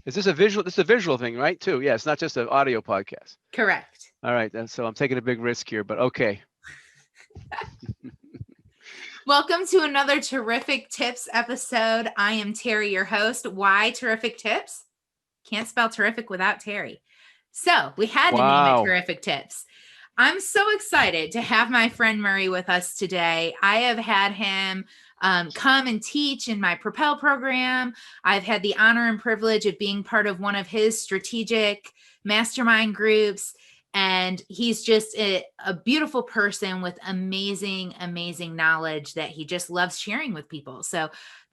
Is this a visual? This is a visual thing, right? Too. Yeah, it's not just an audio podcast. Correct. All right, then. So I'm taking a big risk here, but okay. Welcome to another Terrific Tips episode. I am Terry, your host. Why Terrific Tips? Can't spell terrific without Terry. So we had to name it Wow. Terrific Tips. I'm so excited to have my friend Murray with us today. I have had him come and teach in my Propel program. I've had the honor and privilege of being part of one of his strategic mastermind groups. And he's just a beautiful person with amazing, amazing knowledge that he just loves sharing with people. So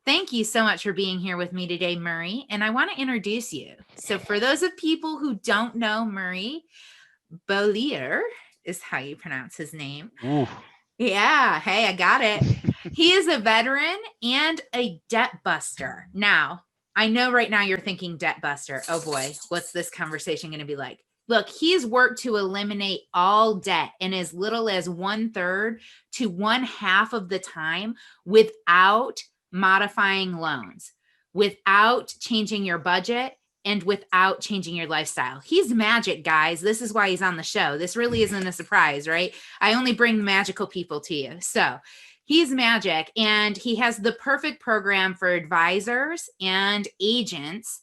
thank you so much for being here with me today, Murray. And I want to introduce you. So for those of people who don't know Murray, Beaulieu is how you pronounce his name. Ooh. Yeah, hey, I got it. He is a veteran and a debt buster. Now, I know right now you're thinking debt buster. Oh boy, what's this conversation going to be like? Look, he's worked to eliminate all debt in as little as 1/3 to 1/2 of the time without modifying loans, without changing your budget, and without changing your lifestyle. He's magic, guys. This is why he's on the show. This really isn't a surprise, right? I only bring magical people to you. So he's magic, and he has the perfect program for advisors and agents.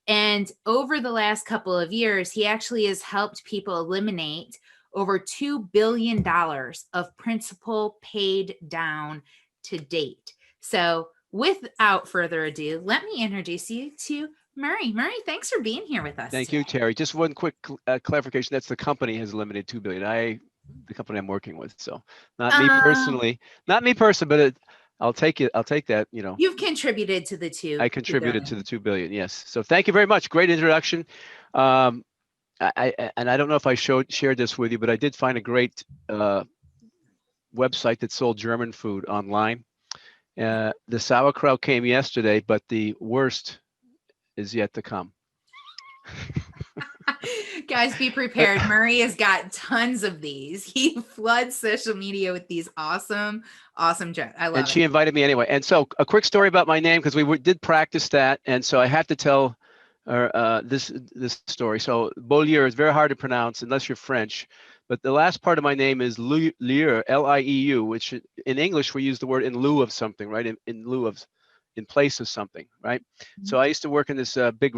And over the last couple of years, he actually has helped people eliminate over $2 billion of principal paid down to date. So without further ado, let me introduce you to Murray. Murray, thanks for being here with us Thank today. you, Terry. Just one quick clarification. That's the company has limited 2 billion. The company I'm working with. So not me personally, not me personally, but I'll take it. I'll take that. You've contributed to the I two contributed to the billion. 2 billion. Yes. So thank you very much. Great introduction. Um, and I don't know if I shared this with you, but I did find a great website that sold German food online. The sauerkraut came yesterday, but the worst is yet to come. Guys, be prepared. Murray has got tons of these. He floods social media with these awesome, awesome jokes. I And love she it. invited me anyway. And so a quick story about my name, because did practice that. And so I have to tell this story. So Beaulieu is very hard to pronounce unless you're French. But the last part of my name is Lieu, Lieu, which in English we use the word in lieu of something, right? In lieu of, in place of something, right? So I used to work in this big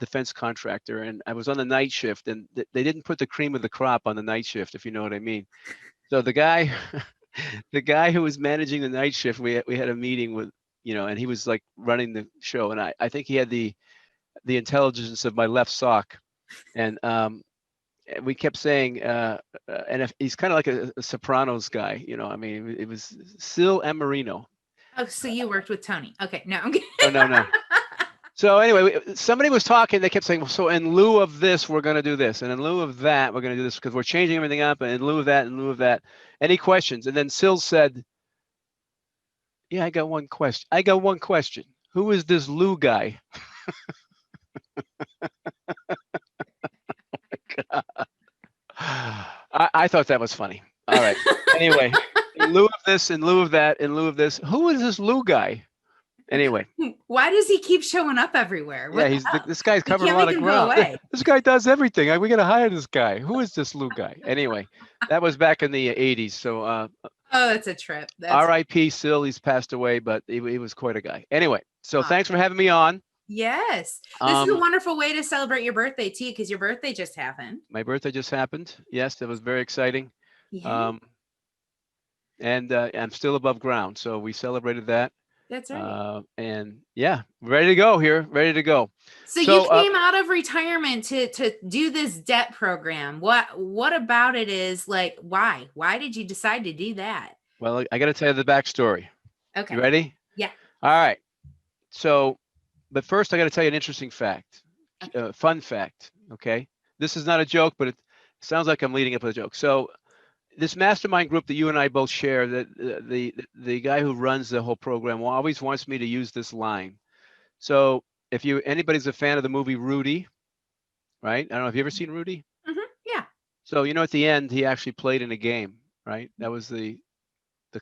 defense contractor, and I was on the night shift, and they didn't put the cream of the crop on the night shift, if you know what I mean. So the guy, the guy who was managing the night shift, we had a meeting with, and he was like running the show, and I think he had the intelligence of my left sock, and we kept saying, and if he's kind of like a Sopranos guy, I mean, it was Sil Amarino. Oh, so you worked with Tony. Okay, no, I'm kidding. Oh, no, no. So anyway, somebody was talking. They kept saying, well, so in lieu of this, we're going to do this. And in lieu of that, we're going to do this because we're changing everything up. And in lieu of that, in lieu of that. Any questions? And then Sil said, yeah, I got one question. Who is this Lou guy? I thought that was funny. All right. Anyway, in lieu of this, in lieu of that, in lieu of this, who is this Lou guy? Anyway, Why does he keep showing up everywhere? yeah, What the hell? this guy's We covering a can't lot make of him go ground. away. This guy does everything. We got to hire this guy. Who is this Lou guy? Anyway, that was back in the 80s. So Oh, that's a trip. That's R.I.P. Sil, he's passed away, but he was quite a guy. Anyway, so awesome. thanks for having me on. Yes. This is a wonderful way to celebrate your birthday too, because your birthday just happened. My birthday just happened. Yes, that was very exciting. Yeah, Um, and I'm still above ground, so we celebrated that. that's right. And yeah, ready to go here, ready to go. So you came out of retirement to do this debt program. What about it is like why? Why did you decide to do that? Well, I got to tell you the backstory. You Okay. ready? Yeah. All right. So, but first, I got to tell you an interesting fact, fun fact. Okay, this is not a joke, but it sounds like I'm leading up with a joke. So, this mastermind group that you and I both share, that the guy who runs the whole program always wants me to use this line. So, if anybody's a fan of the movie Rudy, right? I don't know. Have you ever seen Rudy? Yeah. So, at the end, he actually played in a game, right? That was the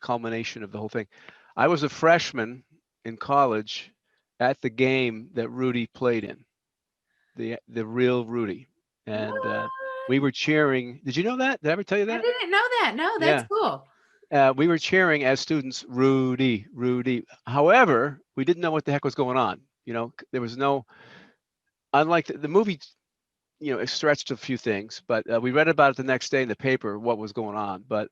culmination of the whole thing. I was a freshman in college at the game that Rudy played in. the real Rudy. And What? we were cheering. Did you know that? Did I ever tell you I that? didn't know that. No, that's Yeah. cool. We were cheering as students, Rudy, Rudy. However, we didn't know what the heck was going on. There was no, unlike the movie, it stretched a few things, but we read about it the next day in the paper, what was going on. But,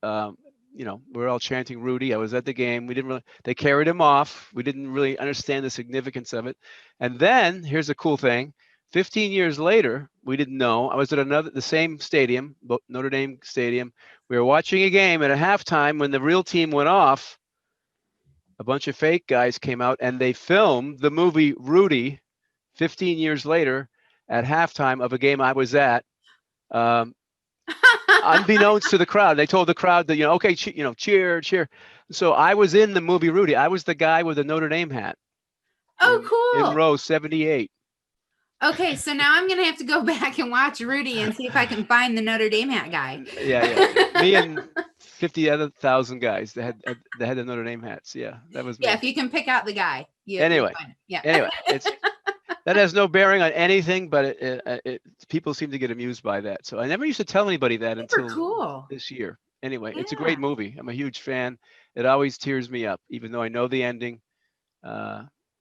we were all chanting Rudy. I was at the game. We didn't really, they carried him off. We didn't really understand the significance of it. And then here's the cool thing. 15 years later, we didn't know. I was at the same stadium, Notre Dame Stadium. We were watching a game, and at halftime, when the real team went off, a bunch of fake guys came out and they filmed the movie Rudy 15 years later at halftime of a game I was at. Um, Unbeknownst to the crowd, they told the crowd that, okay, cheer, cheer. So I was in the movie Rudy. I was the guy with the Notre Dame hat Oh, in cool. row 78. Okay, so now I'm gonna have to go back and watch Rudy and see if I can find the Notre Dame hat guy. Yeah. Me and 50 other thousand guys that had the Notre Dame hats. Yeah, that was Yeah, me. if you can pick out the guy, you'll Anyway, find him. Yeah. that has no bearing on anything, but people seem to get amused by that. So I never used to tell anybody that Super until cool. this year. Anyway, it's a Yeah. great movie. I'm a huge fan. It always tears me up, even though I know the ending.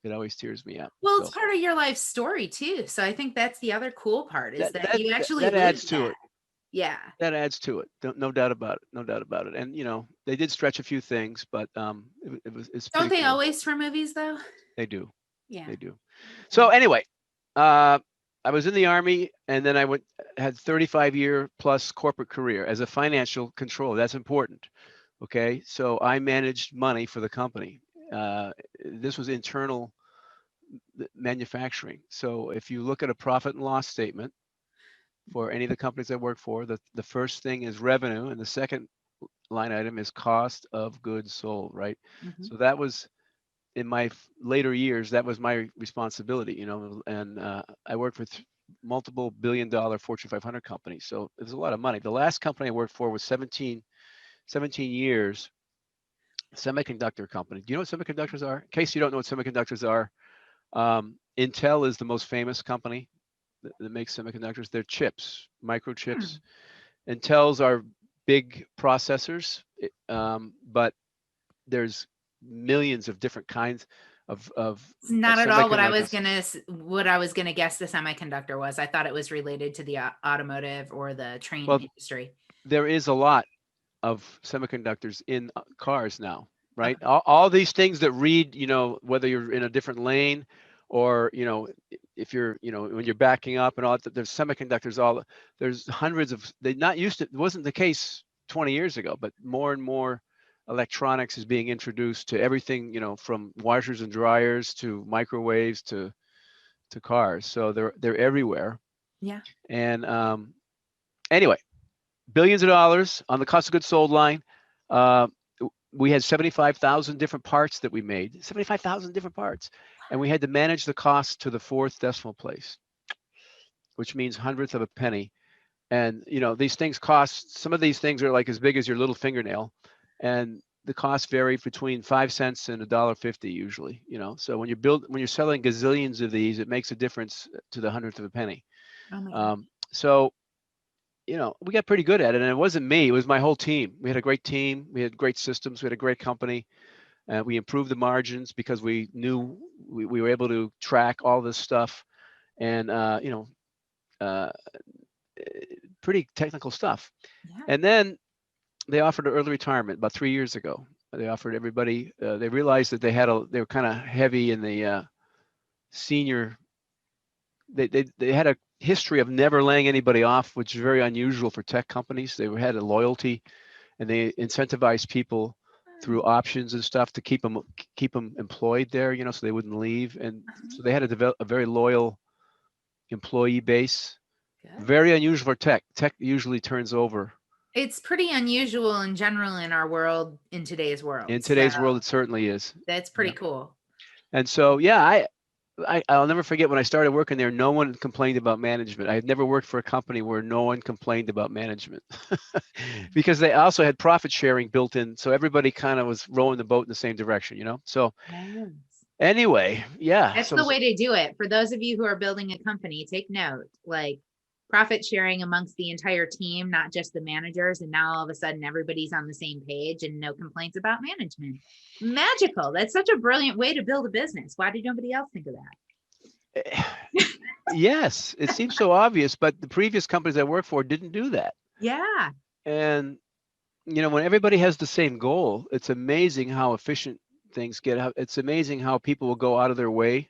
It always tears me up. Well, So it's part of your life story too. So I think that's the other cool part is that that that you actually that adds lived to that. it. Yeah. That adds to it. No doubt about it. No doubt about it. And they did stretch a few things, but it's Don't pretty they cool. always for movies though? They do. Yeah. They do. So anyway, I was in the Army, and then I had 35-year plus corporate career as a financial controller. That's important. Okay, so I managed money for the company. This was internal manufacturing. So if you look at a profit and loss statement for any of the companies I work for, the first thing is revenue, and the second line item is cost of goods sold, right? Mm-hmm. So that was in my later years, that was my responsibility, and I worked for multiple billion-dollar Fortune 500 companies. So it was a lot of money. The last company I worked for was 17 years, semiconductor company. Do you know what semiconductors are? In case you don't know what semiconductors are, Intel is the most famous company that makes semiconductors. They're chips, microchips. Intels are big processors, but there's millions of different kinds of It's not at all what I was semiconductors. gonna guess the semiconductor was. I thought it was related to the automotive or the train Well, industry. there is a lot of semiconductors in cars now, right? Okay. All these things that read, whether you're in a different lane or, if you're, when you're backing up and all that, there's semiconductors there's hundreds of, they not used to, it wasn't the case 20 years ago, but more and more electronics is being introduced to everything, from washers and dryers to microwaves to cars. So they're everywhere. Yeah. And anyway, billions of dollars on the cost of goods sold line. We had 75,000 different parts that we made, 75,000 different parts. And we had to manage the cost to the fourth decimal place, which means hundredth of a penny. And, these things cost, some of these things are like as big as your little fingernail. And the costs vary between 5 cents and $1.50 usually, So when you're selling gazillions of these, it makes a difference to the hundredth of a penny. Oh my God. So we got pretty good at it, and it wasn't me, it was my whole team. We had a great team, we had great systems, we had a great company. We improved the margins because we knew we were able to track all this stuff, and pretty technical stuff. Yeah. And then they offered an early retirement about 3 years ago. They offered everybody, they realized that they were kind of heavy in the senior. They had a history of never laying anybody off, which is very unusual for tech companies. They had a loyalty, and they incentivized people through options and stuff to keep them employed there, so they wouldn't leave. And so they had to develop a very loyal employee base. Good. Very unusual for tech. Tech usually turns over. It's pretty unusual in general in our world, in today's world. In today's world, it certainly is. That's pretty cool. And so, yeah, I'll never forget when I started working there, no one complained about management. I had never worked for a company where no one complained about management because they also had profit sharing built in. So everybody kind of was rowing the boat in the same direction, So Yes. Anyway, yeah. That's So the way to do it. For those of you who are building a company, take note, like profit sharing amongst the entire team, not just the managers. And now all of a sudden everybody's on the same page and no complaints about management. Magical. That's such a brilliant way to build a business. Why did nobody else think of that? yes, it seems so obvious, but the previous companies I worked for didn't do that. Yeah. And when everybody has the same goal, it's amazing how efficient things get. It's amazing how people will go out of their way,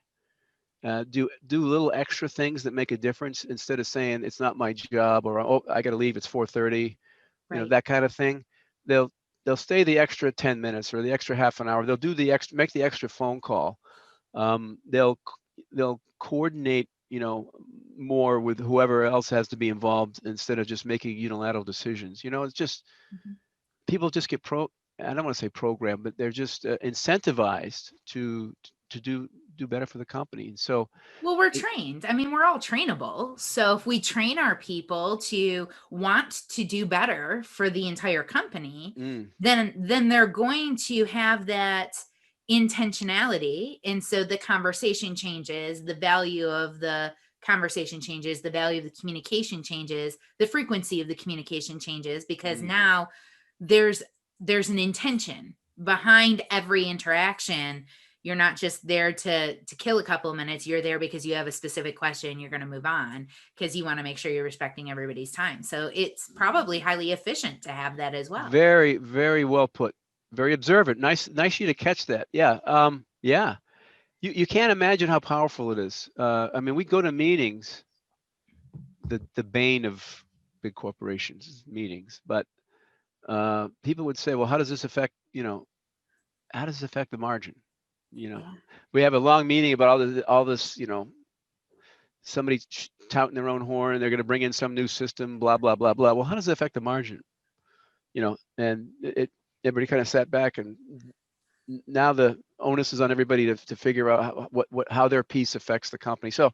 do little extra things that make a difference instead of saying it's not my job, or oh, I got to leave, it's 4:30, Right. that kind of thing. They'll stay the extra 10 minutes or the extra half an hour. They'll do make the extra phone call. They'll coordinate, more with whoever else has to be involved instead of just making unilateral decisions. It's just Mhm. people just get I don't want to say programmed, but they're just incentivized to do better for the company. And so, Well, we're trained. I mean, we're all trainable. So if we train our people to want to do better for the entire company, then they're going to have that intentionality. And so the conversation changes, the value of the conversation changes, the value of the communication changes, the frequency of the communication changes, because now there's an intention behind every interaction. You're not just there to kill a couple of minutes. You're there because you have a specific question. You're going to move on because you want to make sure you're respecting everybody's time. So it's probably highly efficient to have that as well. Very, very well put. Very observant. Nice you to catch that. Yeah. Yeah. You can't imagine how powerful it is. I mean, we go to meetings, the bane of big corporations meetings, but people would say, well, how does this affect, how does this affect the margin? Yeah. We have a long meeting about all this, somebody touting their own horn, they're going to bring in some new system, blah, blah, blah, blah. Well, how does it affect the margin? And everybody kind of sat back, and now the onus is on everybody to figure out how their piece affects the company. So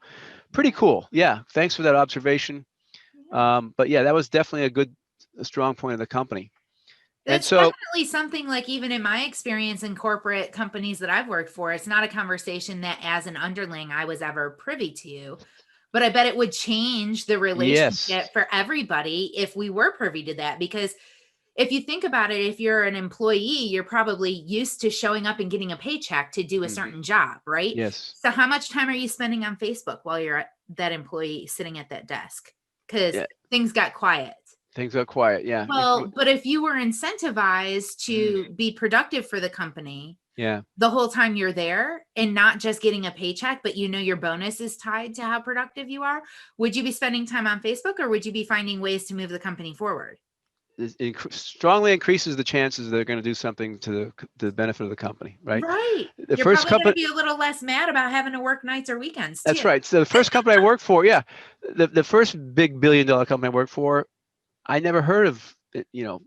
pretty cool. Yeah. Thanks for that observation. But yeah, that was definitely a strong point of the company. That's definitely something, like, even in my experience in corporate companies that I've worked for, it's not a conversation that as an underling I was ever privy to, but I bet it would change the relationship for everybody if we were privy to that. Because if you think about it, if you're an employee, you're probably used to showing up and getting a paycheck to do a certain job, right? Yes. So how much time are you spending on Facebook while you're that employee sitting at that desk? Because things got quiet. Things got quiet. Yeah. Well, but if you were incentivized to be productive for the company, the whole time you're there, and not just getting a paycheck, but your bonus is tied to how productive you are, would you be spending time on Facebook, or would you be finding ways to move the company forward? It strongly increases the chances they're going to do something to the benefit of the company, right? Right. The You're first probably going company, to be a little less mad about having to work nights or weekends too. that's right. So the first company I worked for, the first big billion-dollar company I worked for, I never heard of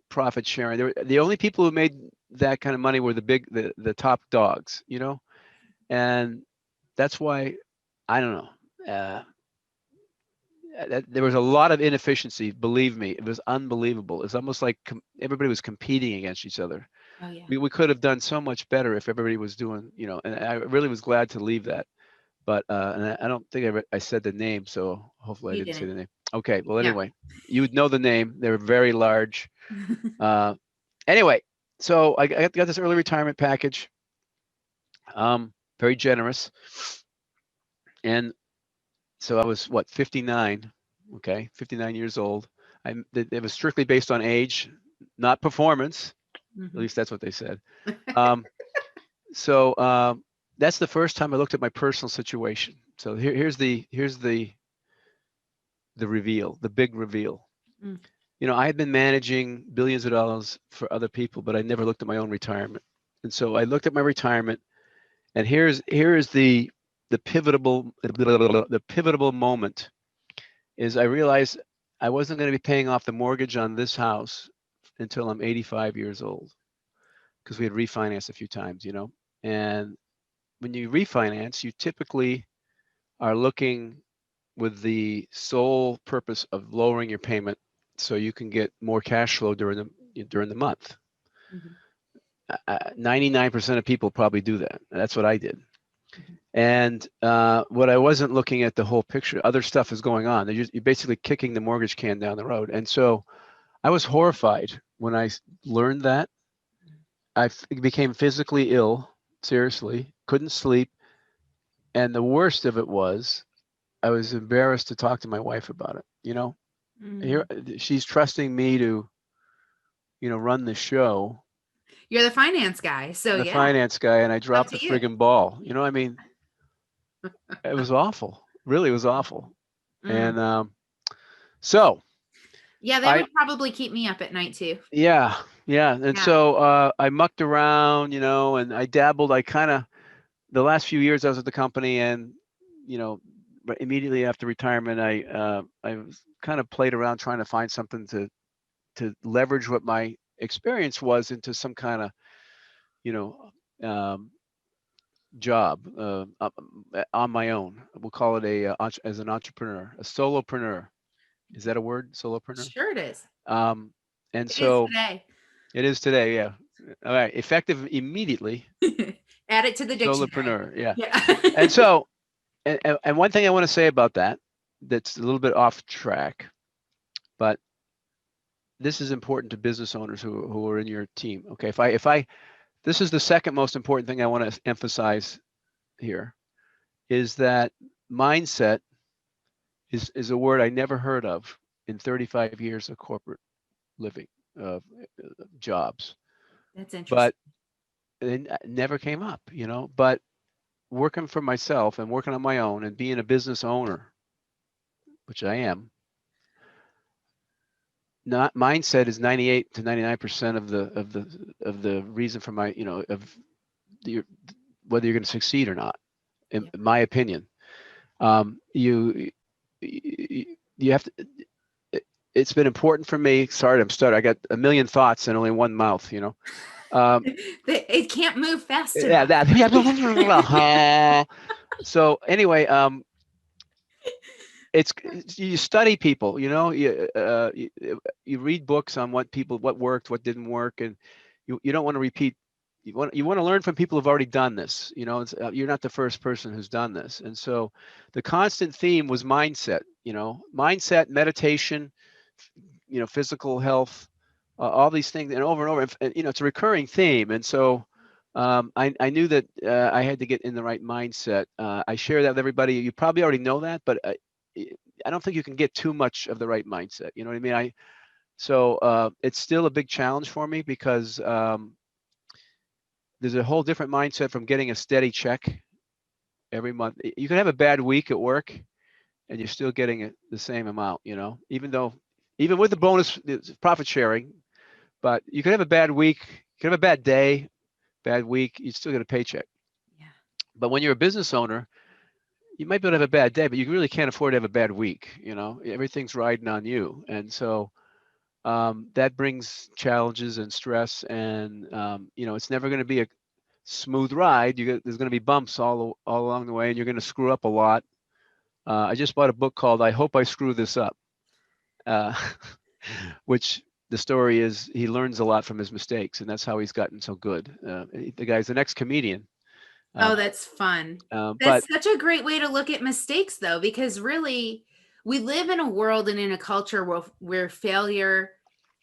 profit sharing. The only people who made that kind of money were the top dogs, and that's why, I don't know. There was a lot of inefficiency. Believe me, it was unbelievable. It's almost like everybody was competing against each other. Oh yeah. We could have done so much better if everybody was doing, and I really was glad to leave that. But and I don't think I said the name, so hopefully I didn't say the name. Okay, well anyway, you would know the name. They're very large. Anyway, so I got this early retirement package. Very generous. And so I was 59, okay, 59 years old. It was strictly based on age, not performance. At least that's what they said. So that's the first time I looked at my personal situation. So here's the reveal, the big reveal. I had been managing billions of dollars for other people, but I never looked at my own retirement. And so I looked at my retirement, and here is the pivotal moment is I realized I wasn't going to be paying off the mortgage on this house until I'm 85 years old, because we had refinanced a few times, and when you refinance, you typically are looking with the sole purpose of lowering your payment so you can get more cash flow during the month. 99% of people probably do that. That's what I did. And what I wasn't looking at the whole picture, other stuff is going on. You're basically kicking the mortgage can down the road. And so I was horrified when I learned that. I became physically ill, seriously, couldn't sleep. And the worst of it was I was embarrassed to talk to my wife about it. Here she's trusting me to, run the show. You're the finance guy, so I'm the yeah, finance guy, and I up dropped the to you. friggin' ball. I mean, it was awful. Really, it was awful. And so yeah, that I, would probably keep me up at night too. yeah, yeah. And Yeah. so I mucked around, and I dabbled. The last few years I was at the company, and but immediately after retirement, I was kind of played around trying to find something to leverage what my experience was into some kind of you know job on my own. We'll call it as an entrepreneur, a solopreneur. Is that a word, solopreneur? Sure it is. Um, and It is so today. it is today. Yeah. All right. Effective immediately. Add it to the dictionary. Solopreneur. Yeah. Yeah. And so, and one thing I want to say about that's a little bit off track, but this is important to business owners who are in your team. Okay. This is the second most important thing I want to emphasize here is that mindset is a word I never heard of in 35 years of corporate living, of jobs, That's interesting. but it never came up, but working for myself and working on my own and being a business owner, which I am, not mindset is 98 to 99% of the reason for my, of your, whether you're going to succeed or not, in my opinion. You have to, it's been important for me. Sorry, I'm stuttering. I got a million thoughts and only one mouth, It can't move fast yeah, enough. that. So anyway, it's you study people, you read books on what worked, what didn't work, and you don't want to repeat. You want to learn from people who've already done this. You're not the first person who's done this, and so the constant theme was mindset. Mindset, meditation, physical health, all these things, and over, and it's a recurring theme. And so I knew that I had to get in the right mindset. I share that with everybody. You probably already know that, but I don't think you can get too much of the right mindset. You know what I mean? So it's still a big challenge for me because there's a whole different mindset from getting a steady check every month. You can have a bad week at work and you're still getting the same amount, even with the bonus, it's profit sharing, but you can have a bad week, you can have a bad day, bad week, you still get a paycheck. Yeah. But when you're a business owner, you might be able to have a bad day, but you really can't afford to have a bad week. Everything's riding on you. And so that brings challenges and stress, and it's never going to be a smooth ride. There's going to be bumps all along the way, and you're going to screw up a lot. I just bought a book called "I Hope I Screw This Up," which the story is he learns a lot from his mistakes, and that's how he's gotten so good. The guy's an ex-comedian. Oh, that's fun. But That's such a great way to look at mistakes, though, because really, we live in a world and in a culture where failure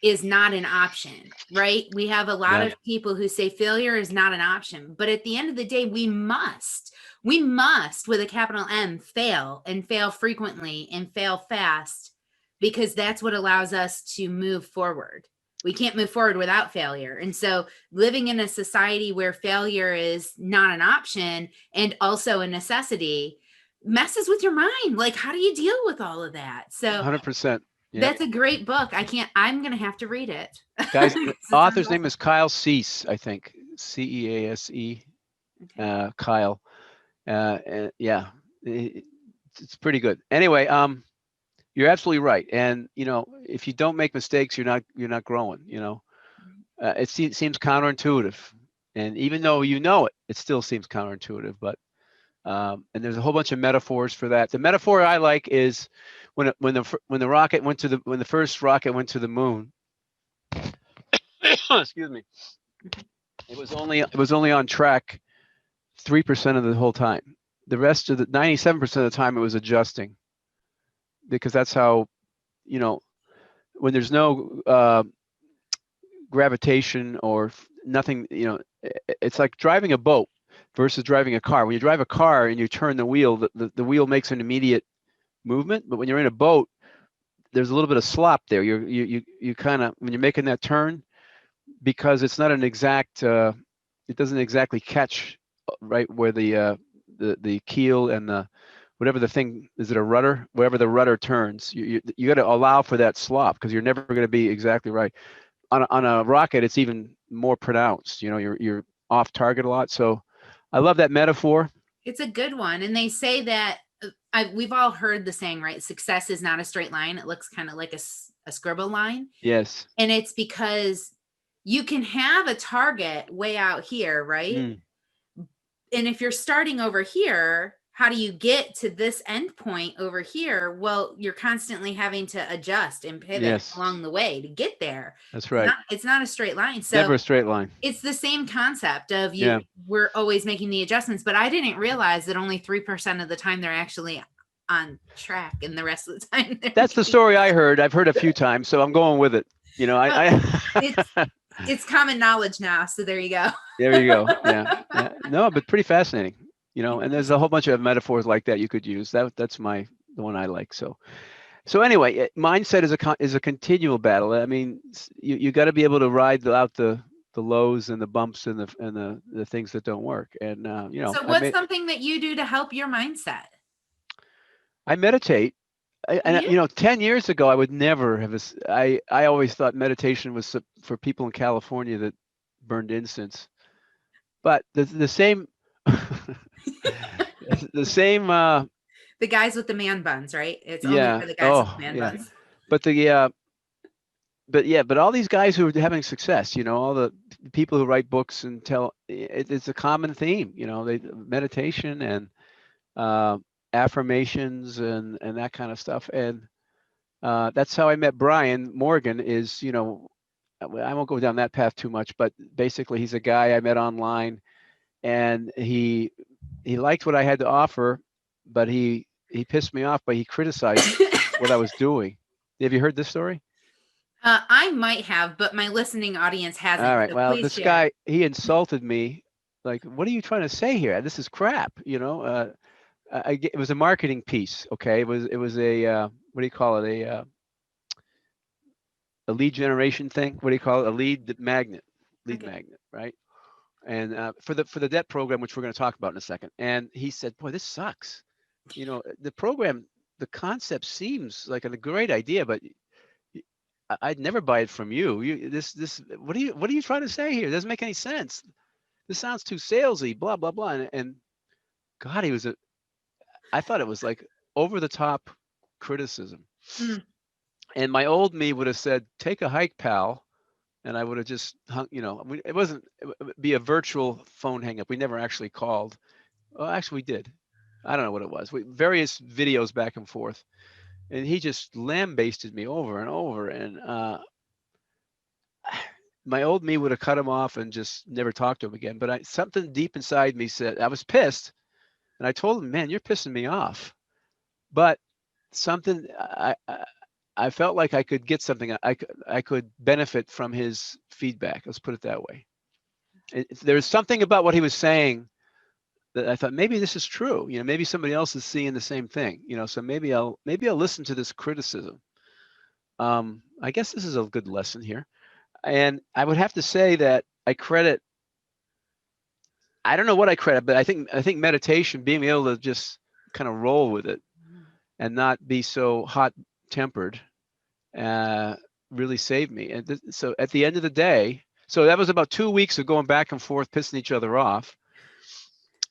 is not an option, right? We have a lot Yeah. of people who say failure is not an option, but at the end of the day, we must, with a capital M, fail and fail frequently and fail fast, because that's what allows us to move forward. We can't move forward without failure. And so living in a society where failure is not an option and also a necessity messes with your mind. Like, how do you deal with all of that? So 100%. Yep. that's a great book. I'm going to have to read it. Guys, the author's name is Kyle Cease, I think. Cease. Okay. Kyle. And yeah, it's pretty good. Anyway, you're absolutely right. And if you don't make mistakes, you're not growing. It seems counterintuitive, and even though it still seems counterintuitive. But and there's a whole bunch of metaphors for that. The metaphor I like is when the first rocket went to the moon. Excuse me. It was only on track 3% of the whole time. The rest of the 97% of the time it was adjusting, because that's how, you know, when there's no gravitation or nothing, you know, it's like driving a boat versus driving a car. When you drive a car and you turn the wheel, the wheel makes an immediate movement. But when you're in a boat, there's a little bit of slop there. You kind of, when you're making that turn, because it's not an exact, it doesn't exactly catch right where the keel and the whatever the thing is, it a rudder, wherever the rudder turns, you got to allow for that slop, because you're never going to be exactly right. On a rocket, it's even more pronounced. You know, you're off target a lot. So I love that metaphor. It's a good one. And they say that we've all heard the saying, right? Success is not a straight line. It looks kind of like a scribble line. Yes. And it's because you can have a target way out here, right? Mm. And if you're starting over here, how do you get to this end point over here? Well, you're constantly having to adjust and pivot Yes. along the way to get there. That's right. It's not a straight line. So Never a straight line. it's the same concept of Yeah. we're always making the adjustments, but I didn't realize that only 3% of the time they're actually on track, and the rest of the time That's the story I heard. I've heard a few times, so I'm going with it. You know, it's common knowledge now, so there you go. There you go. Yeah. No, but pretty fascinating. You know, and there's a whole bunch of metaphors like that you could use. That's the one I like. So anyway, mindset is a continual battle. I mean, you got to be able to ride out the lows and the bumps and the things that don't work. And you know, So what's something that you do to help your mindset? I meditate. And you know, 10 years ago, I would never have. I always thought meditation was for people in California that burned incense. But the same, the same. The guys with the man buns, right? It's only for the guys with the man buns. But all these guys who are having success, you know, all the people who write books and it's a common theme. You know, meditation and affirmations and that kind of stuff. And that's how I met Brian Morgan. Is, you know, I won't go down that path too much, but basically he's a guy I met online, and he liked what I had to offer, but he pissed me off, but he criticized what I was doing. Have you heard this story? I might have, but my listening audience hasn't. All right. So well, this guy, he insulted me. Like, what are you trying to say here? This is crap. You know, it was a marketing piece. Okay. It was a, what do you call it? A lead generation thing. What do you call it? A lead magnet, magnet, right? And for the debt program, which we're going to talk about in a second. And he said, boy, this sucks. You know, the program, the concept seems like a great idea, but I'd never buy it from you. What are you trying to say here? It doesn't make any sense. This sounds too salesy, blah, blah, blah. And God, I thought it was like over the top criticism. Mm. And my old me would have said, take a hike, pal. And I would have just hung, you know, it would be a virtual phone hang up. We never actually called. Well, actually we did. I don't know what it was. Various videos back and forth. And he just lambasted me over and over. And my old me would have cut him off and just never talked to him again. But something deep inside me said, I was pissed. And I told him, man, you're pissing me off. But something, I felt like I could get something. I could benefit from his feedback. Let's put it that way. There was something about what he was saying that I thought, maybe this is true. You know, maybe somebody else is seeing the same thing. You know, so maybe I'll listen to this criticism. I guess this is a good lesson here. And I would have to say that I don't know what I credit, but I think meditation, being able to just kind of roll with it and not be so hot-tempered, really saved me. And so at the end of the day, so that was about 2 weeks of going back and forth, pissing each other off.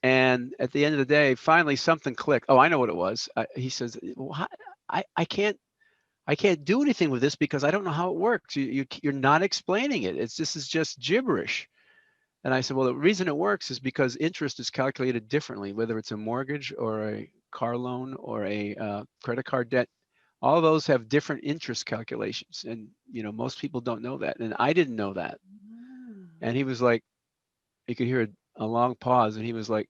And at the end of the day, finally something clicked. Oh, I know what it was. He says, well, I can't do anything with this because I don't know how it works. You're not explaining it. This is just gibberish. And I said, well, the reason it works is because interest is calculated differently, whether it's a mortgage or a car loan or a credit card debt. All of those have different interest calculations. And, you know, most people don't know that. And I didn't know that. And he was like, you could hear a long pause. And he was like,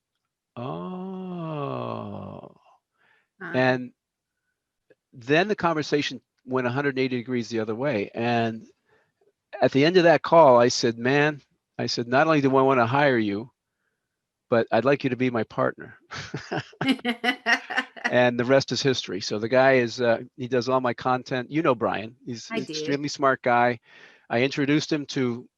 Oh. Uh, And then the conversation went 180 degrees the other way. And at the end of that call, I said, man, I said, not only do I want to hire you, but I'd like you to be my partner. And the rest is history. So the guy is, he does all my content. You know, Brian, he's I an do. extremely smart guy. I introduced him to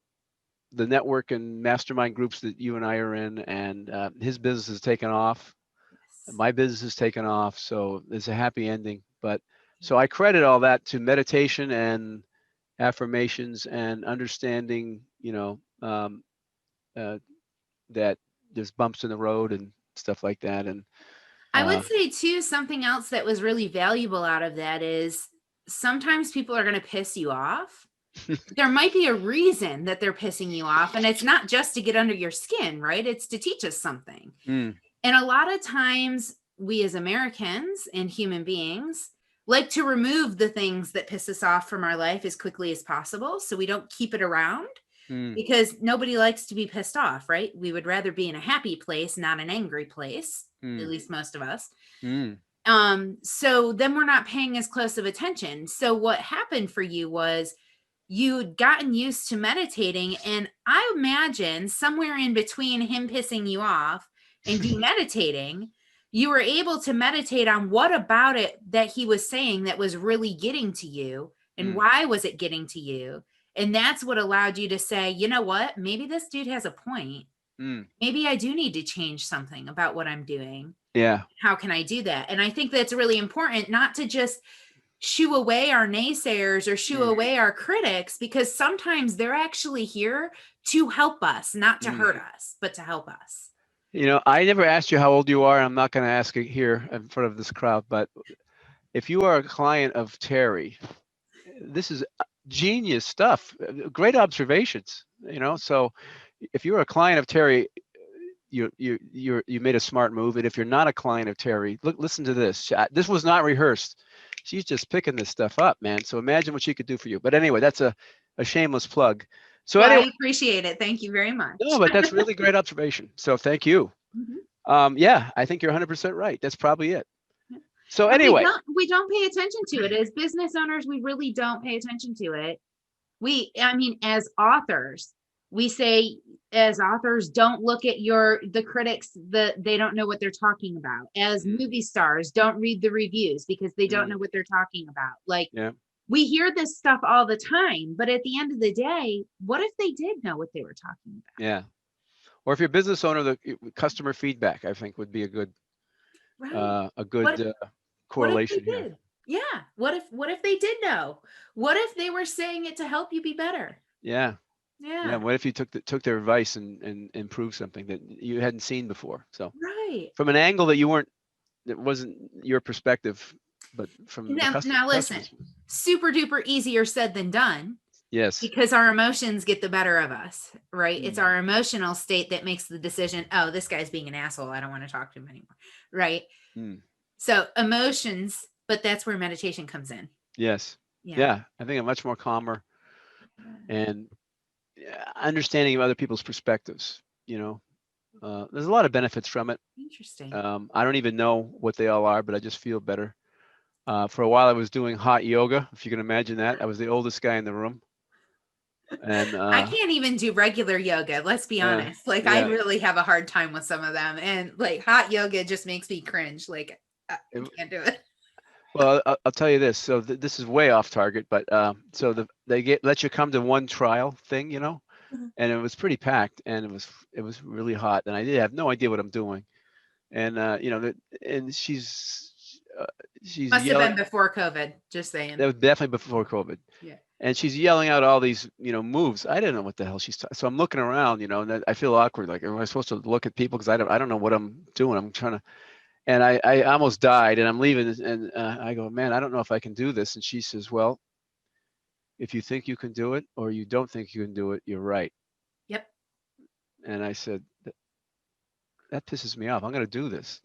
the network and mastermind groups that you and I are in, and his business has taken off. Yes. My business has taken off. So it's a happy ending. But so I credit all that to meditation and affirmations and understanding, uh, that there's bumps in the road and stuff like that. And I would say too, something else that was really valuable out of that is sometimes people are going to piss you off. There might be a reason that they're pissing you off, and it's not just to get under your skin, right? It's to teach us something. mm, And a lot of times we as Americans and human beings like to remove the things that piss us off from our life as quickly as possible so we don't keep it around, mm, because nobody likes to be pissed off, right? We would rather be in a happy place, not an angry place, at mm, least most of us. mm, So then we're not paying as close of attention. So what happened for you was you'd gotten used to meditating, and I imagine somewhere in between him pissing you off and you meditating, you were able to meditate on what about it that he was saying that was really getting to you, and mm, why was it getting to you. And that's what allowed you to say, you know what, maybe this dude has a point. mm. Maybe I do need to change something about what I'm doing. Yeah. How can I do that? And I think that's really important, not to just shoo away our naysayers or shoo Mm, away our critics, because sometimes they're actually here to help us, not to mm. hurt us, but to help us. I never asked you how old you are. I'm not going to ask it here in front of this crowd, but if you are a client of Terry, this is genius stuff. Great observations. So if you're a client of Terry, you made a smart move. And if you're not a client of Terry, listen to this. This was not rehearsed. She's just picking this stuff up, man. So imagine what she could do for you. But anyway, that's a shameless plug. So Well, anyway, I appreciate it. Thank you very much. no, but that's really great observation. So thank you. Mhm. Yeah, I think you're 100% right. That's probably it. So And we anyway, don't pay attention to it as business owners. We really don't pay attention to it. I mean, as authors, we say, as authors, don't look at the critics, they don't know what they're talking about. As mm, movie stars, don't read the reviews because they don't mm, know what they're talking about. Like, yeah, we hear this stuff all the time, but at the end of the day, what if they did know what they were talking yeah. Or if you're a business owner, the customer feedback, I think, would be a good about? Right. a What good if what if they correlation here. did? Yeah. What if they did know? What if they were saying it to help you be better? Yeah, yeah. Yeah. What if you took their advice and improved something that you hadn't seen before? So Right. from an angle that wasn't your perspective, but from the Now listen, customers. super duper easier said than done, Yes. because our emotions get the better of us, right? It's Mm, our emotional state that makes the decision, oh, this guy's being an asshole, I don't want to talk to him anymore, right? mm, So emotions, but that's where meditation comes in. yes. Yeah. Yeah. I think I'm much more calmer and understanding of other people's perspectives. There's a lot of benefits from it. Interesting. I don't even know what they all are, but I just feel better. For a while, I was doing hot yoga, if you can imagine that. I was the oldest guy in the room, and I can't even do regular yoga, let's be honest. Like, I yeah, really have a hard time with some of them, and like hot yoga just makes me cringe. Like, I it- can't do it. well, I'll tell you this. So this is way off target, but so they let you come to one trial thing, Mhm. and it was pretty packed, and it was really hot, and I did have no idea what I'm doing, and and she's Must have yelling. been before COVID, just That saying. was definitely before COVID. Yeah. And she's yelling out all these, moves. I didn't know what the hell she's so I'm looking around, and I feel awkward. Like, am I supposed to look at people? Because I don't know what I'm doing. I'm trying to, and I almost died, and I'm leaving, and I go, man, I don't know if I can do this. And she says, well, if you think you can do it or you don't think you can do it, you're right. Yep. And I said, that pisses me off. I'm going to do this.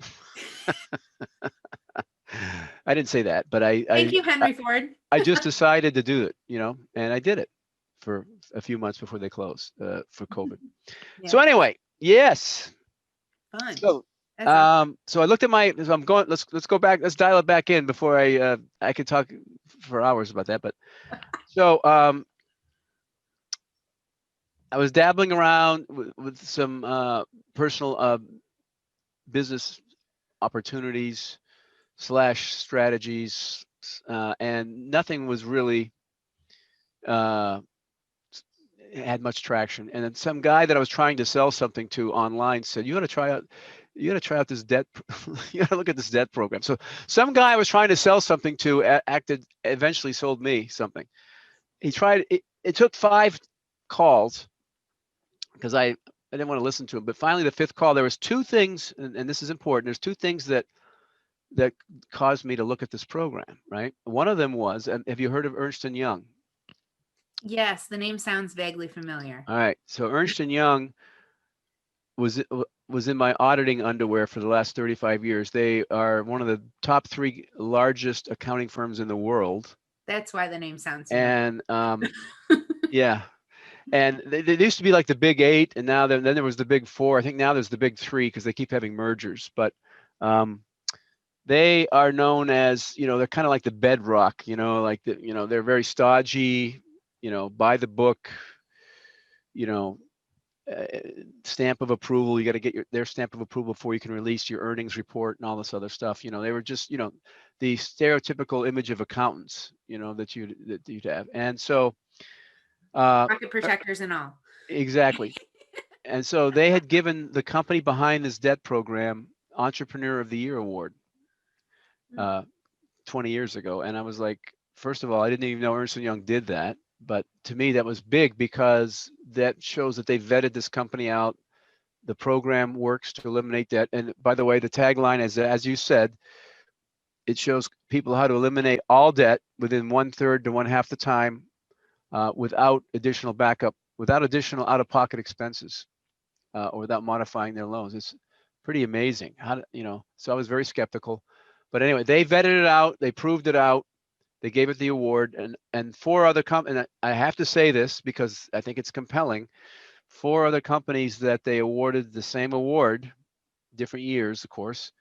I didn't say that, but Thank you, Henry Ford. I just decided to do it, and I did it for a few months before they closed for COVID. Yeah. So anyway, yes. Fun. So That's awesome. So I looked at my, so I'm going, let's go back, let's dial it back in before I could talk for hours about that. But so I was dabbling around with some personal business opportunities slash strategies, and nothing was really uh, had much traction. And then some guy that I was trying to sell something to online said, "You got to try out." You got to try out this debt. You got to look at this debt program. So some guy I was trying to sell something to acted eventually sold me something. He tried. It took 5 calls because I didn't want to listen to him. But finally, the 5th call, there was 2 things, and this is important. There's 2 things that caused me to look at this program. Right. One of them was, and have you heard of Ernst and Young? Yes, the name sounds vaguely familiar. All right. So Ernst and Young was in my auditing underwear for the last 35 years. They are one of the top 3 largest accounting firms in the world. That's why the name sounds familiar. And yeah, and they used to be like the big 8, and now then there was the big 4. I think now there's the big 3 because they keep having mergers. But they are known as, they're kind of like the bedrock. Like they're very stodgy. By the book. Stamp of approval. You got to get their stamp of approval before you can release your earnings report and all this other stuff. They were just, the stereotypical image of accountants, that you'd have. And so, Pocket protectors and all. exactly. And so they had given the company behind this debt program Entrepreneur of the Year award 20 years ago. And I was like, first of all, I didn't even know Ernst & Young did that. But to me, that was big because that shows that they vetted this company out. The program works to eliminate debt. And by the way, the tagline is, as you said, it shows people how to eliminate all debt within 1/3 to 1/2 the time, without additional backup, without additional out-of-pocket expenses, or without modifying their loans. It's pretty amazing. So I was very skeptical. But anyway, they vetted it out. They proved it out. They gave it the award, and 4 other companies. And I have to say this because I think it's compelling. 4 other companies that they awarded the same award, different years, of course: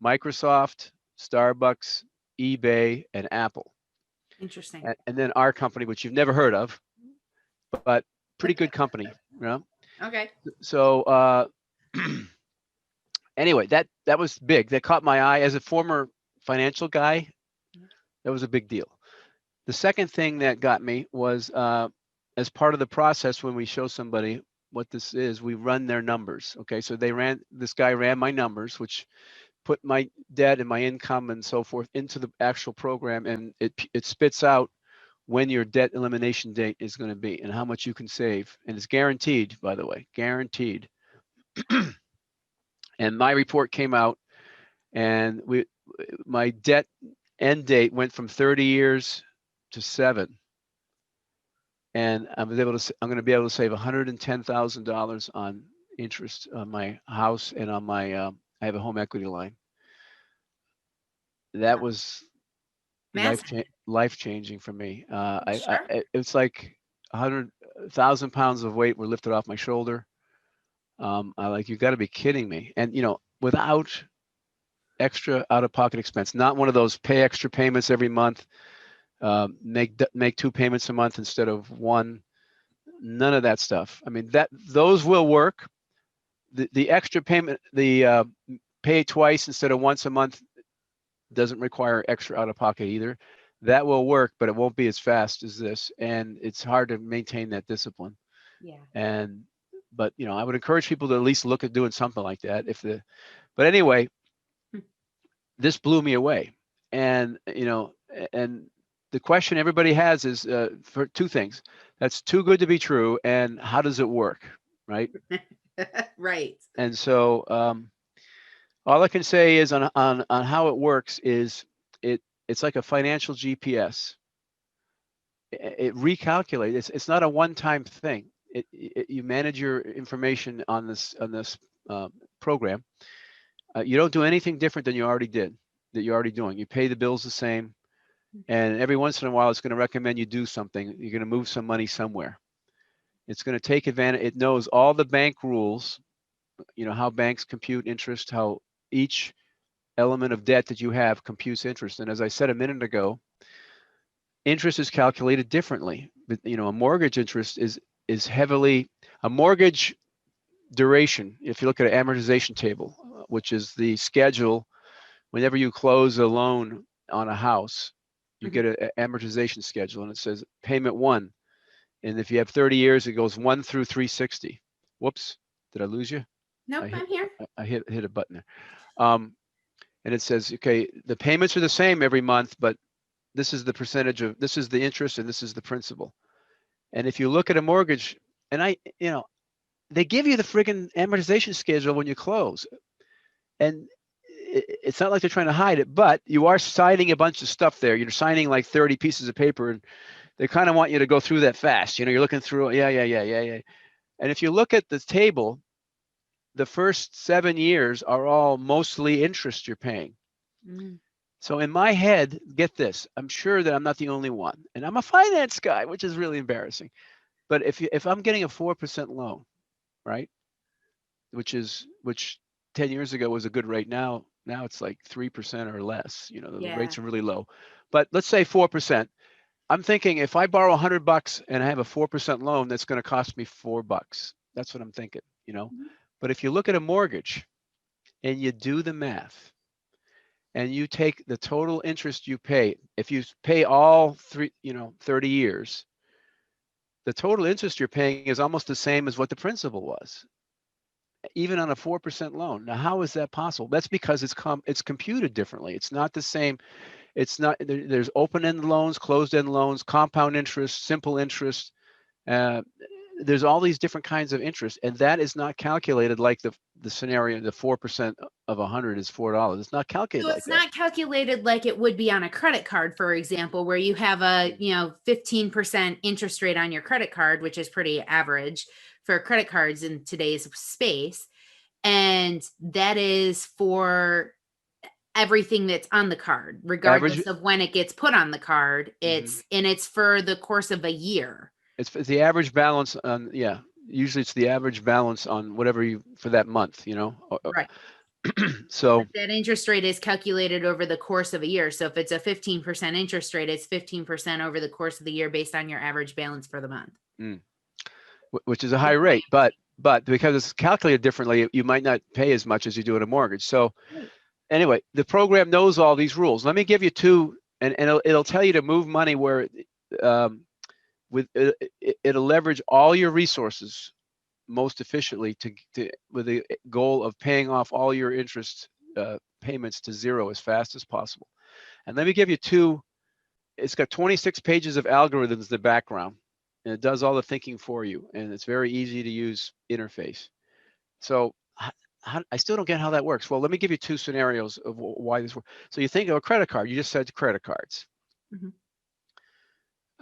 Microsoft, Starbucks, eBay, and Apple. Interesting. And then our company, which you've never heard of, but pretty good company. Okay. So anyway, that was big. That caught my eye as a former financial guy. That was a big deal. The second thing that got me was, as part of the process, when we show somebody what this is, we run their numbers. Okay, so this guy ran my numbers, which put my debt and my income and so forth into the actual program, and it spits out when your debt elimination date is going to be and how much you can save. And it's guaranteed, by the way, guaranteed. And my report came out, and my debt end date went from 30 years to 7. And I'm going to be able to save $110,000 on interest on my house and on my, I have a home equity line. That was life changing for me. Sure. It's like 100,000 pounds of weight were lifted off my shoulder. You got to be kidding me. And without extra out-of-pocket expense, not one of those pay extra payments every month, make 2 payments a month instead of 1. None of that stuff. I mean, those will work. The extra payment, the pay twice instead of once a month, doesn't require extra out-of-pocket either. That will work, but it won't be as fast as this, and it's hard to maintain that discipline. Yeah. But I would encourage people to at least look at doing something like that. But anyway, this blew me away, and and the question everybody has is, for 2 things: that's too good to be true, and how does it work, right? Right. And so all I can say is on how it works is it's like a financial GPS. It recalculates. It's not a one-time thing. You manage your information on this program. You don't do anything different than you already did, that you're already doing. You pay the bills the same, and every once in a while, it's going to recommend you do something. You're going to move some money somewhere. It's going to take advantage. It knows all the bank rules. How banks compute interest, how each element of debt that you have computes interest. And as I said a minute ago, interest is calculated differently. But a mortgage interest is heavily a mortgage duration. If you look at an amortization table, which is the schedule, whenever you close a loan on a house, you get an amortization schedule, and it says payment 1. And if you have 30 years, it goes 1 through 360. Whoops, did I lose you? Nope, I'm here. I hit a button there. And it says, okay, the payments are the same every month, but this is the percentage of, this is the interest and this is the principal. And if you look at a mortgage, and they give you the friggin' amortization schedule when you close. And it's not like they're trying to hide it, but you are signing a bunch of stuff there. You're signing like 30 pieces of paper, and they kind of want you to go through that fast. You're looking through, yeah. And if you look at the table, the first 7 years are all mostly interest you're paying. So in my head, get this, I'm sure that I'm not the only one, and I'm a finance guy, which is really embarrassing. But if I'm getting a 4% loan, right, which 10 years ago was a good rate, now it's like 3% or less. The rates are really low. But let's say 4%. I'm thinking if I borrow $100 and I have a 4% loan, that's going to cost me $4. That's what I'm thinking. But if you look at a mortgage and you do the math, and you take the total interest you pay, if you pay all 30 years, the total interest you're paying is almost the same as what the principal was, even on a 4% loan. Now, how is that possible? That's because it's computed differently. It's not the same. It's not, there's open-end loans, closed-end loans, compound interest, simple interest. There's all these different kinds of interest, and that is not calculated like the scenario. The 4% of 100 is $4. It's not calculated. So it's not calculated like it would be on a credit card, for example, where you have a 15% interest rate on your credit card, which is pretty average for credit cards in today's space, and that is for everything that's on the card, regardless of when it gets put on the card. It's for the course of a year. It's the average balance on, usually it's the average balance on whatever for that month, Right. So but that interest rate is calculated over the course of a year. So if it's a 15% interest rate, it's 15% over the course of the year based on your average balance for the month. Which is a high rate, but because it's calculated differently, you might not pay as much as you do in a mortgage. So anyway, the program knows all these rules. Let me give you two, and it'll tell you to move money where it'll leverage all your resources most efficiently with the goal of paying off all your interest payments to zero as fast as possible. And let me give you two. It's got 26 pages of algorithms in the background, and it does all the thinking for you, and it's very easy to use interface. So I still don't get how that works. Well, let me give you two scenarios of why this works. So you think of a credit card. You just said credit cards.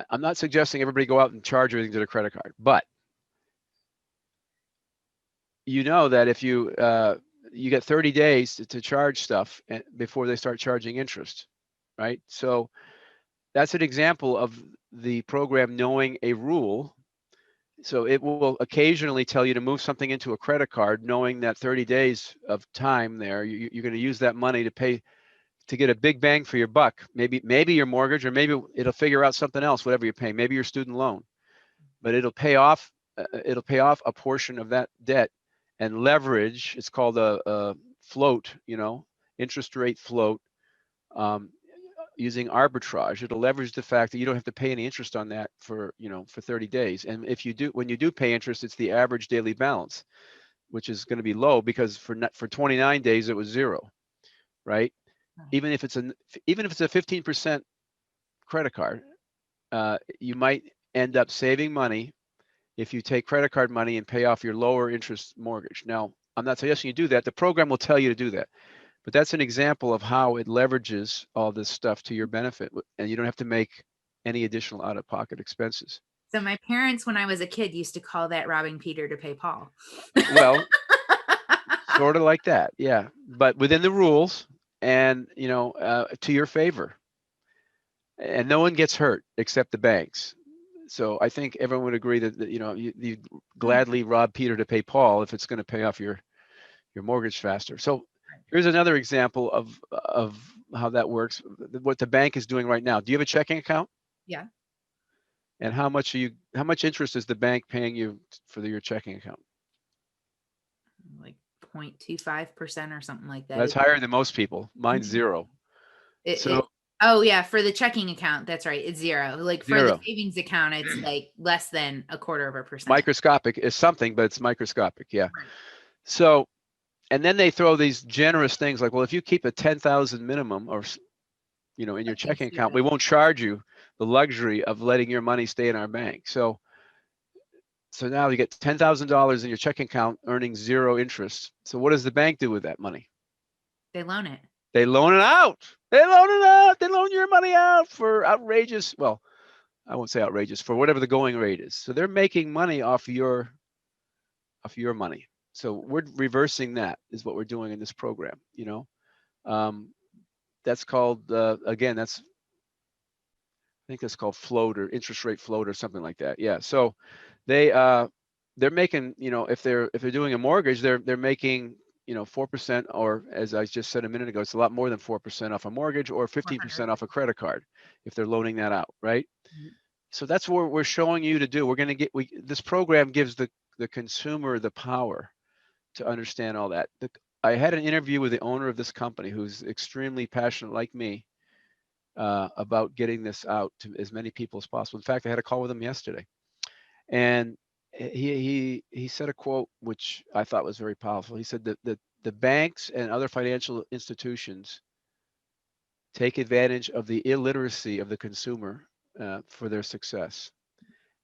I'm not suggesting everybody go out and charge everything to their credit card, but you know that if you get 30 days to charge stuff before they start charging interest, right? So that's an example of the program knowing a rule. So it will occasionally tell you to move something into a credit card, knowing that 30 days of time there, you're going to use that money to get a big bang for your buck. Maybe your mortgage, or maybe it'll figure out something else, whatever you're paying, maybe your student loan, but it'll pay off a portion of that debt and leverage. It's called a float, interest rate float, using arbitrage. It'll leverage the fact that you don't have to pay any interest on that for 30 days. And when you do pay interest, it's the average daily balance, which is going to be low because for 29 days it was zero, right? Even if it's a 15% credit card, you might end up saving money if you take credit card money and pay off your lower interest mortgage. Now, I'm not suggesting you do that. The program will tell you to do that. But that's an example of how it leverages all this stuff to your benefit, and you don't have to make any additional out-of-pocket expenses. So my parents, when I was a kid, used to call that robbing Peter to pay Paul. Well, sort of like that, yeah. But within the rules and, to your favor. And no one gets hurt except the banks. So I think everyone would agree that you gladly rob Peter to pay Paul if it's going to pay off your mortgage faster. So Here's another example of how that works. What the bank is doing right now. Do you have a checking account? Yeah. And how much interest is the bank paying you for your checking account? Like 0.25% or something like that. That's higher than most people. Mine's Mhm. zero. It So oh yeah, for the checking account, that's right. It's zero. Like for the zero. savings account, it's like less than a quarter of a percent. Microscopic is something, but it's microscopic. Yeah. Right. So, and then they throw these generous things like, well, if you keep a 10,000 minimum or, in your Something checking account, stupid. we won't charge you the luxury of letting your money stay in our bank. So now you get $10,000 in your checking account earning zero interest. So what does the bank do with that money? They loan it. They loan it out. They loan it out. They loan your money out for outrageous, well, I won't say outrageous, for whatever the going rate is. So they're making money off your money. So we're reversing that is what we're doing in this program, Um, that's called again, I think that's called float or interest rate float or something like that. Yeah. So they they're making, if they're doing a mortgage, they're making 4%, or as I just said a minute ago, it's a lot more than 4% off a mortgage, or 15% 100%. off a credit card if they're loaning that out, right? So that's what we're showing you to do. We're going to this program gives the consumer the power to understand all that. I had an interview with the owner of this company who's extremely passionate like me about getting this out to as many people as possible. In fact, I had a call with him yesterday, and he said a quote which I thought was very powerful. He said that the banks and other financial institutions take advantage of the illiteracy of the consumer for their success.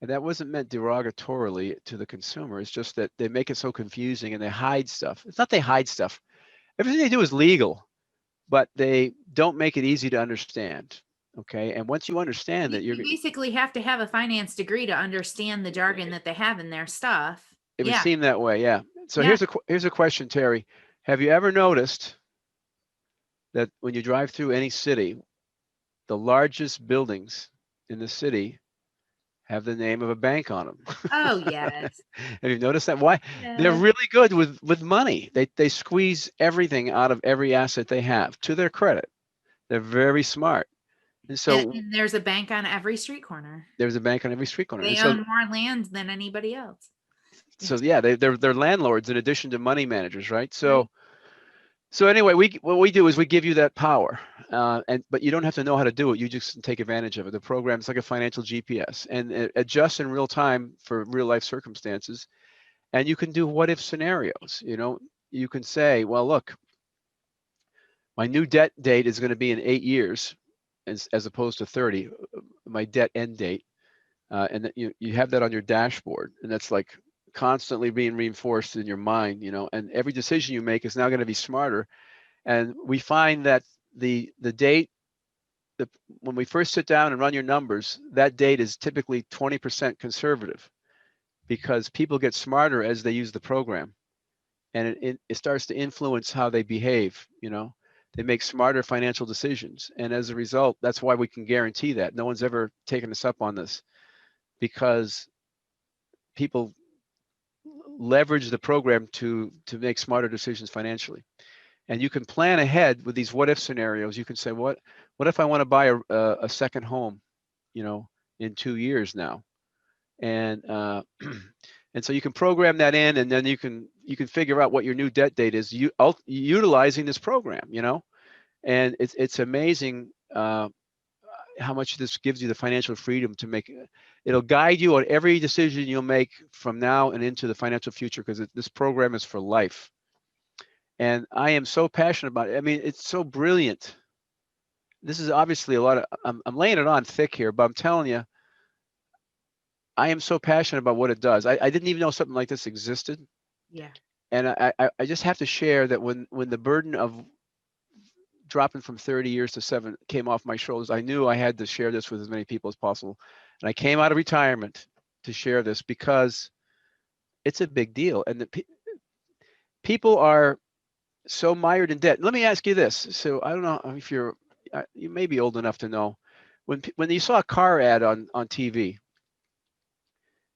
And that wasn't meant derogatorily to the consumer. It's just that they make it so confusing and they hide stuff. It's not they hide stuff. Everything they do is legal, but they don't make it easy to understand. Okay. And once you understand that, You basically have to have a finance degree to understand the jargon that they have in their stuff. it would Yeah. seem that way. Yeah. So Yeah. here's a question, Terry. Have you ever noticed that when you drive through any city, the largest buildings in the city have the name of a bank on them? Oh, yes. Have you noticed that? Why? They're Yeah. really good with money. They squeeze everything out of every asset they have to their credit. They're very smart. And so And there's a bank on every street corner. there's a bank on every street corner. And They so own more land than anybody else. so yeah, they're landlords in addition to money managers, right? Right. So anyway, what we do is we give you that power, but you don't have to know how to do it. You just take advantage of it. The program is like a financial GPS, and it adjusts in real time for real life circumstances. And you can do what if scenarios. You can say, well, look, my new debt date is going to be in 8 years, as opposed to 30. My debt end date, and you have that on your dashboard, and that's like constantly being reinforced in your mind. And every decision you make is now going to be smarter. And we find that the date, when we first sit down and run your numbers, that date is typically 20% conservative, because people get smarter as they use the program, and it starts to influence how they behave. They make smarter financial decisions, and as a result, that's why we can guarantee that no one's ever taken us up on this, because people leverage the program to make smarter decisions financially. And you can plan ahead with these what if scenarios. You can say, what if I want to buy a second home, in 2 years now? And and so you can program that in, and then you can figure out what your new debt date is, utilizing this program. And it's amazing how much this gives you the financial freedom to make. It'll guide you on every decision you'll make from now and into the financial future, because this program is for life. And I am so passionate about it. I mean, it's so brilliant. This is obviously a lot of, I'm laying it on thick here, but I'm telling you, I am so passionate about what it does. I didn't even know something like this existed. Yeah. And I just have to share that when the burden of dropping from 30 years to 7 came off my shoulders, I knew I had to share this with as many people as possible. And I came out of retirement to share this because it's a big deal. And people are so mired in debt. Let me ask you this. So I don't know if you may be old enough to know, when you saw a car ad on TV,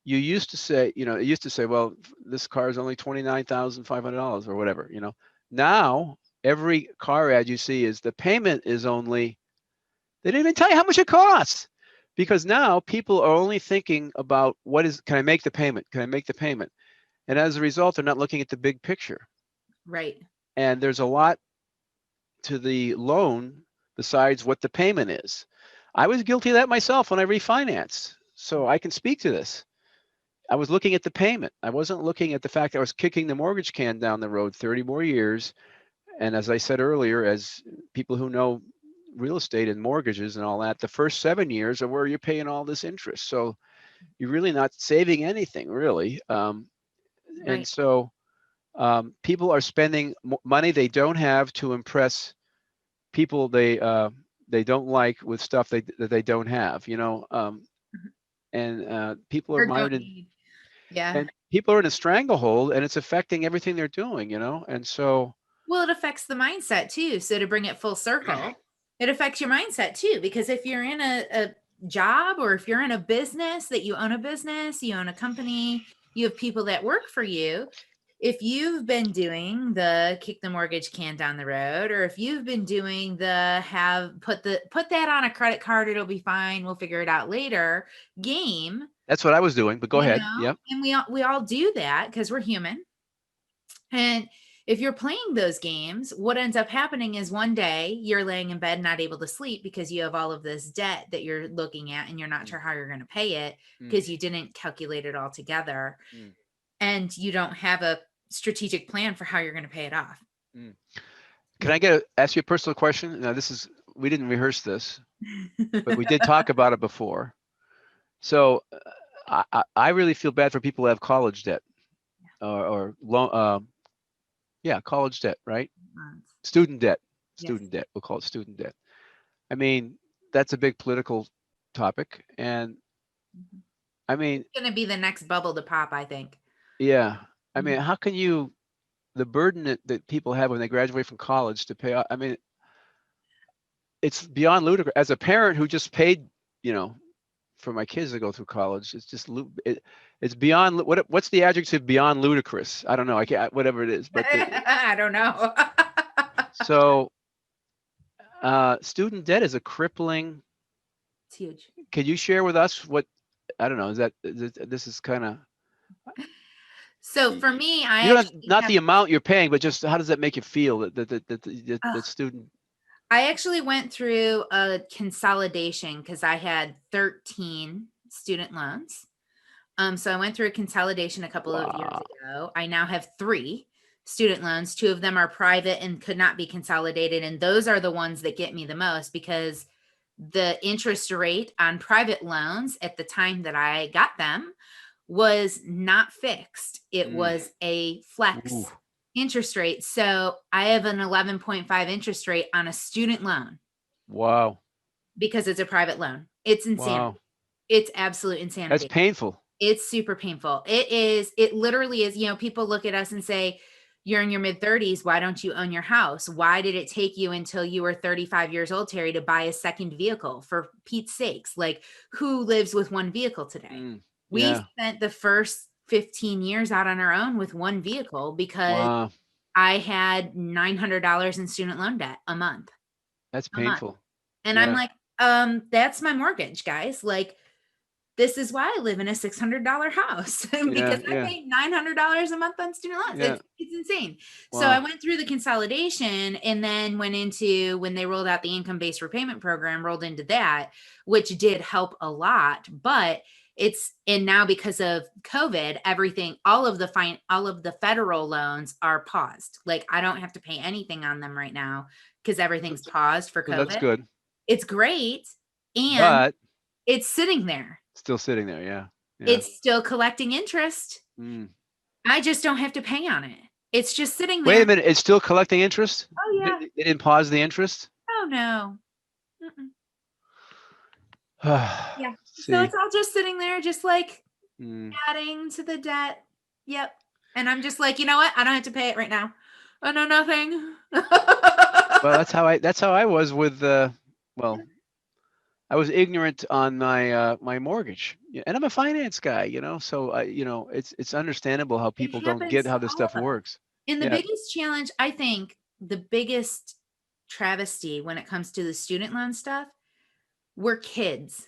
you used to say, it used to say, well, this car is only $29,500 or whatever. Now every car ad you see is the payment is only, they didn't even tell you how much it costs. Because now people are only thinking about can I make the payment? Can I make the payment? And as a result, they're not looking at the big picture. Right. And there's a lot to the loan besides what the payment is. I was guilty of that myself when I refinanced. So I can speak to this. I was looking at the payment. I wasn't looking at the fact that I was kicking the mortgage can down the road 30 more years. And as I said earlier, as people who know real estate and mortgages and all that, the first 7 years are where you're paying all this interest. So you're really not saving anything, really. And Right. so people are spending money they don't have to impress people they don't like with stuff that they don't have, and people are Or mired don't in, need. Yeah. and people are in a stranglehold, and it's affecting everything they're doing, and so Well, it affects the mindset too. So to bring it full circle, it affects your mindset too. Because if you're in a job or if you're in a business that you own a business, you own a company, you have people that work for you. If you've been doing the kick the mortgage can down the road, or if you've been doing the put that on a credit card, it'll be fine. We'll figure it out later game, that's what I was doing. But go ahead. Yep. and we all do that because we're human. And if you're playing those games, what ends up happening is one day you're laying in bed not able to sleep because you have all of this debt that you're looking at and you're not sure how you're going to pay it because you didn't calculate it all together and you don't have a strategic plan for how you're going to pay it off. Can I ask you a personal question? Now, we didn't rehearse this, but we did talk about it before. So I really feel bad for people who have college debt or loan. Yeah, college debt, right? Student debt. Student debt. We'll call it student debt. I mean, that's a big political topic. And I mean, It's going to be the next bubble to pop, I think. yeah. I mean, how can the burden that people have when they graduate from college to pay off, I mean, it's beyond ludicrous. As a parent who just paid, for my kids to go through college, it's just, it's beyond, what's the adjective beyond ludicrous? I don't know. I can't, whatever it is, but I don't know. so student debt is a crippling. It's huge. Can you share with us I don't know, this is kind of. So for me, Not the amount you're paying, but just how does that make you feel that student? I actually went through a consolidation because I had 13 student loans. So I went through a consolidation a couple of years ago. I now have 3 student loans. 2 of them are private and could not be consolidated. And those are the ones that get me the most because the interest rate on private loans at the time that I got them was not fixed. It was a flex interest rate. So I have an 11.5 interest rate on a student loan. Wow. Because it's a private loan. It's insanity. Wow. It's absolute insanity. That's painful. It's super painful. It literally is, people look at us and say, you're in your mid 30s. Why don't you own your house? Why did it take you until you were 35 years old, Terry, to buy a second vehicle? For Pete's sakes, like who lives with one vehicle today? We spent the first 15 years out on our own with one vehicle because I had $900 in student loan debt a month. That's painful. And I'm like, that's my mortgage, guys. Like, this is why I live in a $600 house because I pay $900 a month on student loans. It's insane. Wow. So I went through the consolidation and then went into when they rolled out the income-based repayment program, rolled into that, which did help a lot. But and now because of COVID, everything, all of the federal loans are paused. Like I don't have to pay anything on them right now because everything's paused for COVID. That's good. It's great. And it's sitting there. Still sitting there. Yeah. It's still collecting interest. I just don't have to pay on it. It's just sitting there. Wait a minute. It's still collecting interest? Oh yeah. They didn't pause the interest? Oh no. Yeah. So it's all just sitting there, just like adding to the debt. Yep. And I'm just like, you know what? I don't have to pay it right now. I know nothing. Well, that's how I was with I was ignorant on my mortgage, and I'm a finance guy, so it's understandable how people don't get how this stuff works. And the biggest challenge, I think, the biggest travesty when it comes to the student loan stuff, we're kids.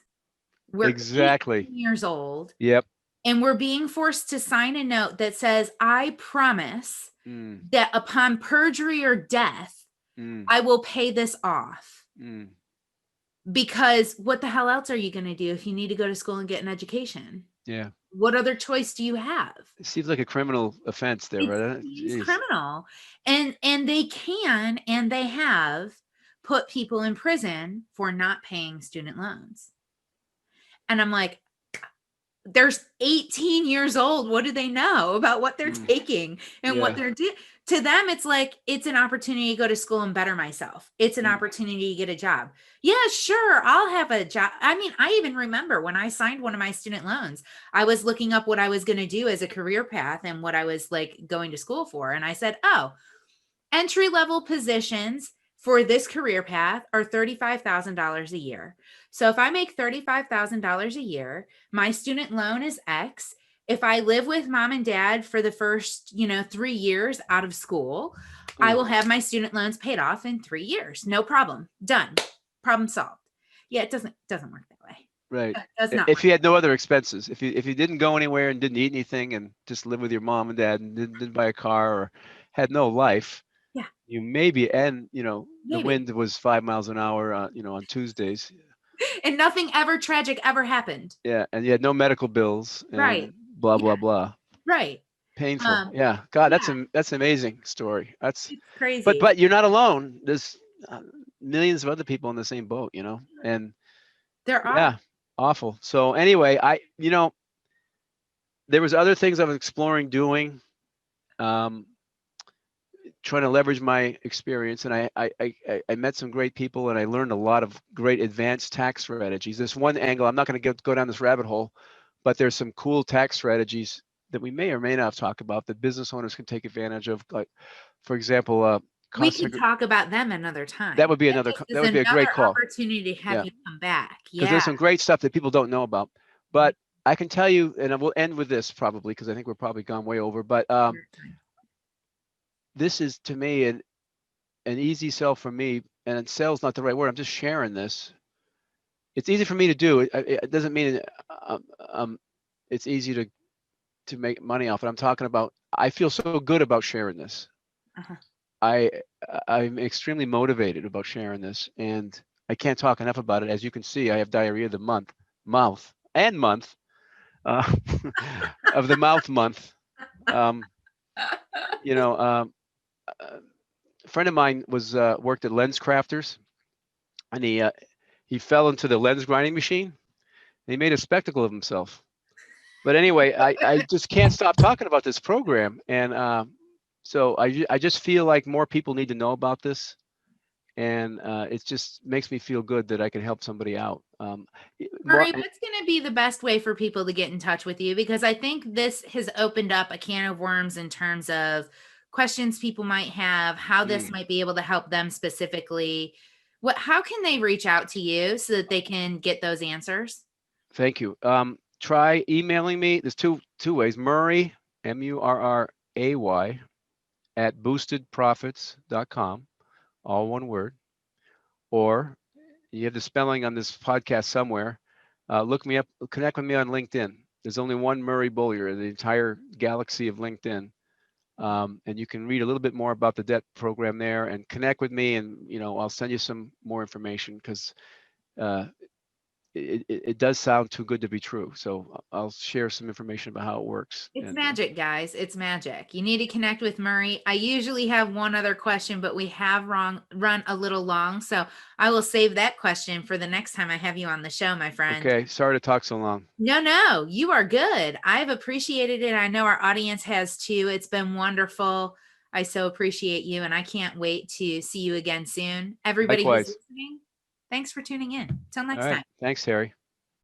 We're Exactly. 18 years old. Yep. And we're being forced to sign a note that says, I promise that upon perjury or death, I will pay this off. Because what the hell else are you going to do if you need to go to school and get an education? Yeah. What other choice do you have? It seems like a criminal offense there, right? It's criminal. And they can and they have put people in prison for not paying student loans. And I'm like, they're 18 years old. What do they know about what they're taking and what they're doing? To them, it's like, it's an opportunity to go to school and better myself. It's an opportunity to get a job. Yeah, sure. I'll have a job. I mean, I even remember when I signed one of my student loans, I was looking up what I was going to do as a career path and what I was like going to school for. And I said, oh, entry-level positions for this career path are $35,000 a year. So if I make $35,000 a year, my student loan is X. If I live with mom and dad for the first, 3 years out of school, I will have my student loans paid off in 3 years. No problem. Done. Problem solved. Yeah, it doesn't work that way. Right. It does not. If you had no other expenses, if you didn't go anywhere and didn't eat anything and just live with your mom and dad and didn't buy a car or had no life, yeah, you maybe, and the Maybe. wind was 5 miles an hour, on Tuesdays. And nothing ever tragic ever happened. Yeah, and you had no medical bills. And Right. Blah blah blah. Right. Painful. Yeah. God, that's an amazing story. That's it's crazy. But you're not alone. There's millions of other people in the same boat, and there are. Yeah, awful. So anyway, there was other things I was exploring doing, trying to leverage my experience, and I met some great people, and I learned a lot of great advanced tax strategies. This one angle, I'm not going to go down this rabbit hole, but there's some cool tax strategies that we may or may not talk about that business owners can take advantage of. Like, for example, we can talk about them another time. That would be that would be a great call. Opportunity to have you come back. Because there's some great stuff that people don't know about. But I can tell you, and I will end with this probably because I think we're probably gone way over. But this is, to me, an easy sell for me. And sell's not the right word. I'm just sharing this. It's easy for me to do. It doesn't mean it's easy to make money off it. I'm talking about, I feel so good about sharing this. I'm extremely motivated about sharing this, and I can't talk enough about it. As you can see, I have diarrhea of the month of the mouth month. A friend of mine was worked at Lens Crafters, and he fell into the lens grinding machine, and he made a spectacle of himself. But anyway, I just can't stop talking about this program, and so I just feel like more people need to know about this, and it just makes me feel good that I can help somebody out. Murray, what's going to be the best way for people to get in touch with you? Because I think this has opened up a can of worms in terms of questions people might have, how this might be able to help them specifically. How can they reach out to you so that they can get those answers? Thank you. Try emailing me. There's two ways. Murray, MURRAY, at boostedprofits.com, all one word. Or you have the spelling on this podcast somewhere. Look me up, connect with me on LinkedIn. There's only one Murray Beaulieu in the entire galaxy of LinkedIn. And you can read a little bit more about the debt program there and connect with me, and I'll send you some more information, because it does sound too good to be true. So I'll share some information about how it works. It's magic, guys. It's magic. You need to connect with Murray. I usually have one other question, but we have run a little long. So I will save that question for the next time I have you on the show, my friend. Okay. Sorry to talk so long. No, you are good. I've appreciated it. I know our audience has too. It's been wonderful. I so appreciate you, and I can't wait to see you again soon. Everybody who's listening, thanks for tuning in. Till next time. Thanks, Terry.